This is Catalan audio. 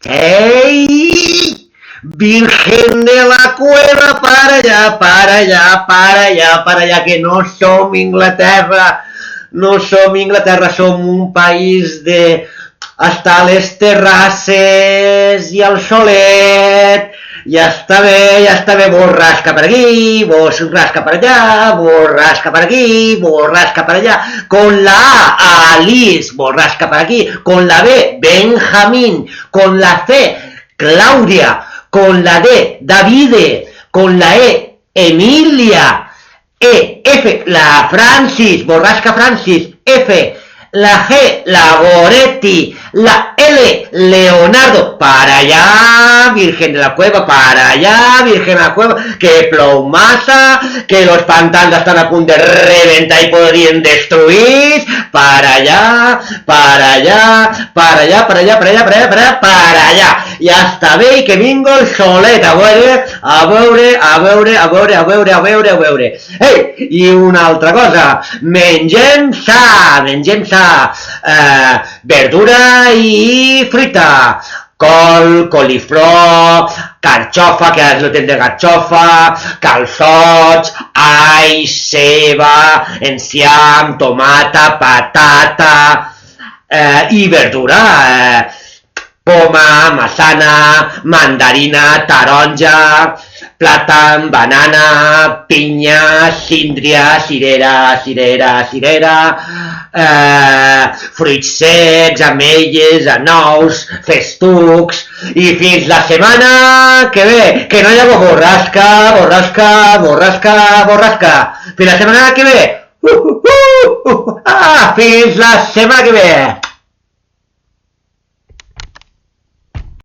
¡Ey! Virgen de la Cueva, para allá, para allá, para allá, para allá, que no som Inglaterra, no som Inglaterra, som un país de hasta les terrasses i el solet, ja està bé, borrasca per aquí, borrasca per allà, borrasca per aquí, borrasca per allà, con la A, Alice, borrasca per aquí, con la B, Benjamín, con la C, Claudia, con la D, Davide, con la E, Emilia, E, F, la Francis, borrasca Francis, F, la G, la Goretti, la L, Leonardo, para allá, Virgen de la Cueva, para allá, Virgen de la Cueva, que plou massa, que los pantans estan a punt de reventar i podrien destruir, para allá, para allá, para allá, para allá, para allá, para allá, para allá, para allá, ja està bé i que vingo el solet, a veure. Ei, i una altra cosa, mengem sa, verdura i fruita, col, coliflor, carxofa, que és el temps de carxofa, calçots, all, ceba, enciam, tomata, patata, i verdura, poma, manzana, mandarina, taronja, plàtan, banana, pinya, síndria, cirera, fruits secs, ametlles, anous, festucs, i fins la setmana que ve, que no hi ha borrasca, fins la setmana que ve, fins la setmana que ve.